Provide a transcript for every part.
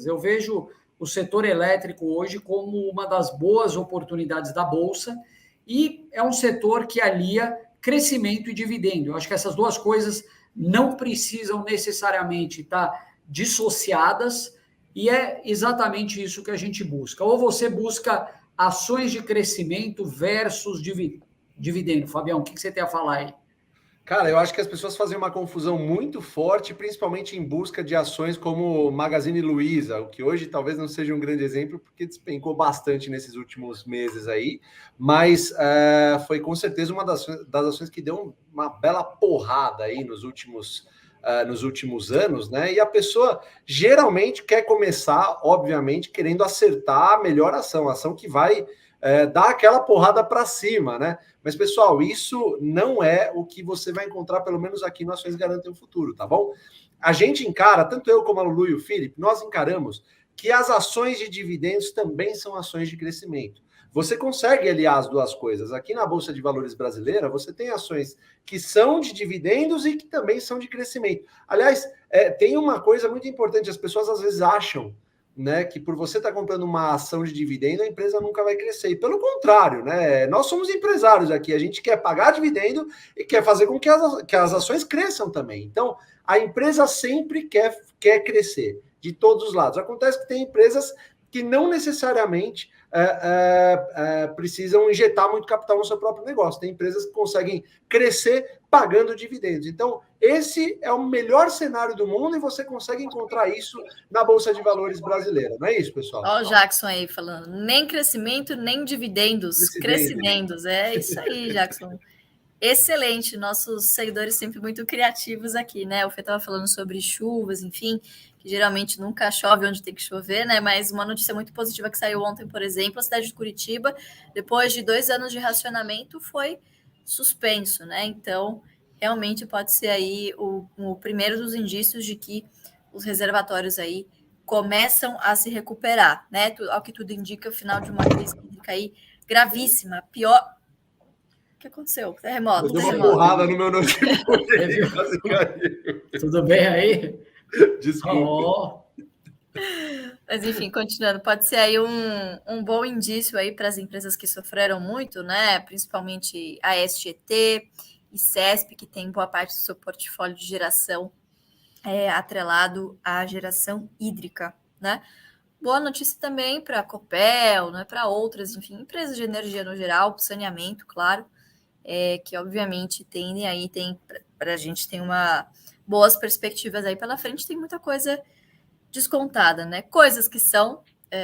Eu vejo o setor elétrico hoje como uma das boas oportunidades da Bolsa e é um setor que alia crescimento e dividendo. Eu acho que essas duas coisas não precisam necessariamente estar dissociadas e é exatamente isso que a gente busca. Ou você busca ações de crescimento versus dividendo. Fabião, o que você tem a falar aí? Cara, eu acho que as pessoas fazem uma confusão muito forte, principalmente em busca de ações como Magazine Luiza, o que hoje talvez não seja um grande exemplo, porque despencou bastante nesses últimos meses aí, mas foi com certeza uma das ações que deu uma bela porrada aí nos últimos anos, né? E a pessoa geralmente quer começar, obviamente, querendo acertar a melhor ação, a ação que vai dar aquela porrada para cima, né? Mas, pessoal, isso não é o que você vai encontrar, pelo menos aqui no Ações Garantem o Futuro, tá bom? A gente encara, tanto eu como a Lulu e o Felipe, nós encaramos que as ações de dividendos também são ações de crescimento. Você consegue aliar as duas coisas. Aqui na Bolsa de Valores brasileira, você tem ações que são de dividendos e que também são de crescimento. Aliás, tem uma coisa muito importante, as pessoas às vezes acham, né, que por você estar comprando uma ação de dividendo, a empresa nunca vai crescer. E pelo contrário, né? Nós somos empresários aqui, a gente quer pagar dividendo e quer fazer com que as ações cresçam também. Então, a empresa sempre quer crescer, de todos os lados. Acontece que tem empresas que não necessariamente precisam injetar muito capital no seu próprio negócio. Tem empresas que conseguem crescer pagando dividendos. Então, esse é o melhor cenário do mundo e você consegue encontrar isso na Bolsa de Valores brasileira. Não é isso, pessoal? Olha o Jackson aí falando, nem crescimento, nem dividendos, crescimentos. É isso aí, Jackson. Excelente, nossos seguidores sempre muito criativos aqui, né? O Fê estava falando sobre chuvas, enfim, que geralmente nunca chove onde tem que chover, né? Mas uma notícia muito positiva que saiu ontem, por exemplo, a cidade de Curitiba, depois de 2 anos de racionamento, foi suspenso, né? Então, realmente pode ser aí o primeiro dos indícios de que os reservatórios aí começam a se recuperar, né? Ao que tudo indica, o final de uma crise hídrica aí gravíssima, pior. O que aconteceu? Terremoto. Deu uma porrada no meu notebook. Quase caiu. Tudo bem aí? Desculpa. Mas, enfim, continuando, pode ser aí um bom indício aí para as empresas que sofreram muito, né? Principalmente a SGT e CESP, que tem boa parte do seu portfólio de geração atrelado à geração hídrica, né? Boa notícia também para a Copel, né? Para outras, enfim, empresas de energia no geral, saneamento, claro. Que obviamente tendem aí, para a gente tem boas perspectivas aí pela frente, tem muita coisa descontada, né? Coisas que são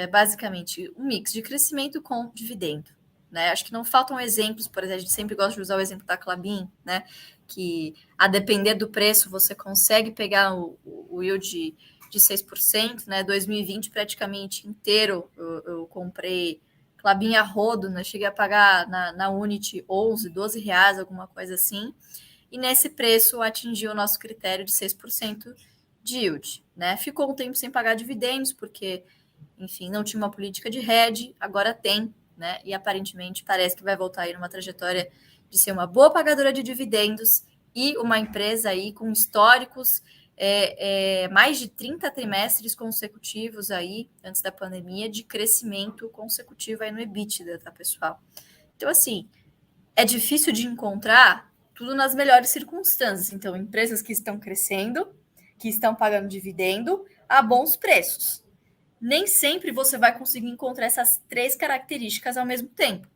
basicamente um mix de crescimento com dividendo, né? Acho que não faltam exemplos, por exemplo, a gente sempre gosta de usar o exemplo da Klabin, né? Que a depender do preço você consegue pegar o yield de 6%, né? 2020 praticamente inteiro eu comprei Klabin a rodo, né? Cheguei a pagar na Unity 11, 12 reais, alguma coisa assim. E nesse preço atingiu o nosso critério de 6% de yield, né? Ficou um tempo sem pagar dividendos, porque, enfim, não tinha uma política de hedge, agora tem, né? E aparentemente parece que vai voltar aí numa trajetória de ser uma boa pagadora de dividendos e uma empresa aí com históricos mais de 30 trimestres consecutivos aí, antes da pandemia, de crescimento consecutivo aí no EBITDA, tá, pessoal? Então, assim, é difícil de encontrar tudo nas melhores circunstâncias. Então, empresas que estão crescendo, que estão pagando dividendo a bons preços. Nem sempre você vai conseguir encontrar essas 3 características ao mesmo tempo.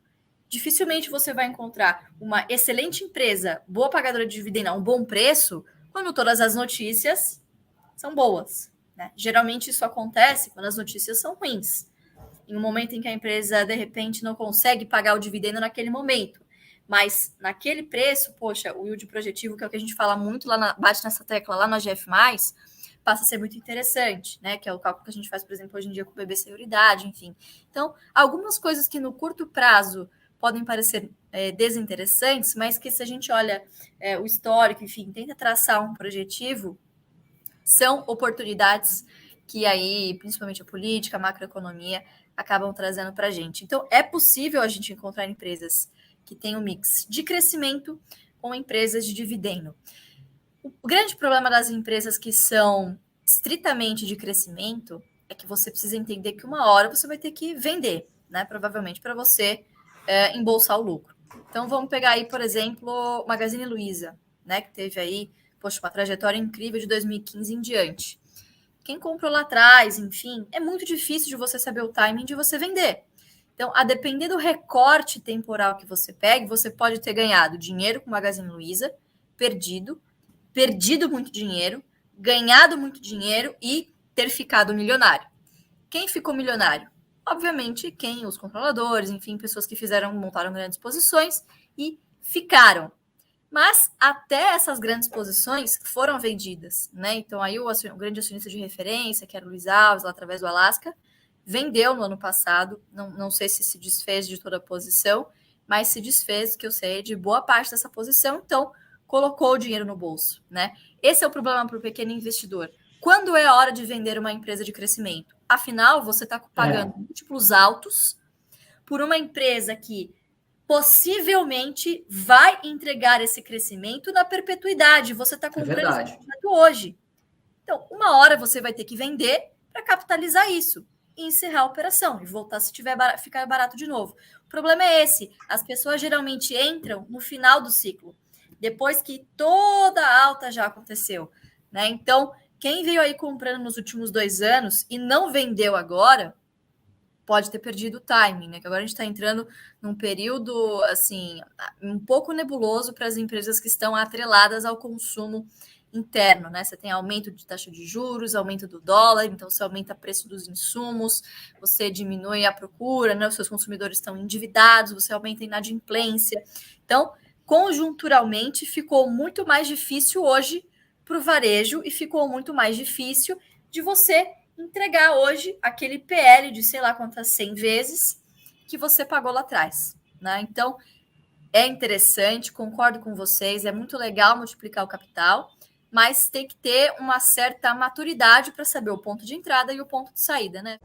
Dificilmente você vai encontrar uma excelente empresa, boa pagadora de dividendo a um bom preço, quando todas as notícias são boas, né? Geralmente isso acontece quando as notícias são ruins. Em um momento em que a empresa, de repente, não consegue pagar o dividendo naquele momento. Mas naquele preço, poxa, o yield projetivo, que é o que a gente fala muito, bate nessa tecla lá na GF+, passa a ser muito interessante, né? Que é o cálculo que a gente faz, por exemplo, hoje em dia com o BB Seguridade, enfim. Então, algumas coisas que no curto prazo podem parecer desinteressantes, mas que se a gente olha o histórico, enfim, tenta traçar um projetivo, são oportunidades que aí, principalmente a política, a macroeconomia, acabam trazendo para a gente. Então, é possível a gente encontrar empresas que têm um mix de crescimento com empresas de dividendo. O grande problema das empresas que são estritamente de crescimento é que você precisa entender que uma hora você vai ter que vender, né? Provavelmente para você embolsar o lucro. Então, vamos pegar aí, por exemplo, Magazine Luiza, né? Que teve aí, poxa, uma trajetória incrível de 2015 em diante. Quem comprou lá atrás, enfim, é muito difícil de você saber o timing de você vender. Então, a depender do recorte temporal que você pegue, você pode ter ganhado dinheiro com Magazine Luiza, perdido muito dinheiro, ganhado muito dinheiro e ter ficado milionário. Quem ficou milionário? Obviamente, os controladores, enfim, pessoas que montaram grandes posições e ficaram. Mas até essas grandes posições foram vendidas, né? Então, aí o grande acionista de referência, que era o Luiz Alves, lá através do Alasca, vendeu no ano passado. Não sei se desfez de toda a posição, mas se desfez, que eu sei, de boa parte dessa posição. Então, colocou o dinheiro no bolso, né? Esse é o problema para o pequeno investidor. Quando é a hora de vender uma empresa de crescimento? Afinal, você está pagando múltiplos altos por uma empresa que possivelmente vai entregar esse crescimento na perpetuidade. Você está comprando esse crescimento hoje. Então, uma hora você vai ter que vender para capitalizar isso e encerrar a operação e voltar se ficar barato de novo. O problema é esse. As pessoas geralmente entram no final do ciclo, depois que toda a alta já aconteceu, né? Então, quem veio aí comprando nos últimos 2 anos e não vendeu agora, pode ter perdido o timing, né? Que agora a gente está entrando num período, assim, um pouco nebuloso para as empresas que estão atreladas ao consumo interno, né? Você tem aumento de taxa de juros, aumento do dólar, então você aumenta o preço dos insumos, você diminui a procura, né? Os seus consumidores estão endividados, você aumenta a inadimplência. Então, conjunturalmente, ficou muito mais difícil hoje para o varejo e ficou muito mais difícil de você entregar hoje aquele PL de sei lá quantas 100 vezes que você pagou lá atrás, né? Então, é interessante, concordo com vocês, é muito legal multiplicar o capital, mas tem que ter uma certa maturidade para saber o ponto de entrada e o ponto de saída, né?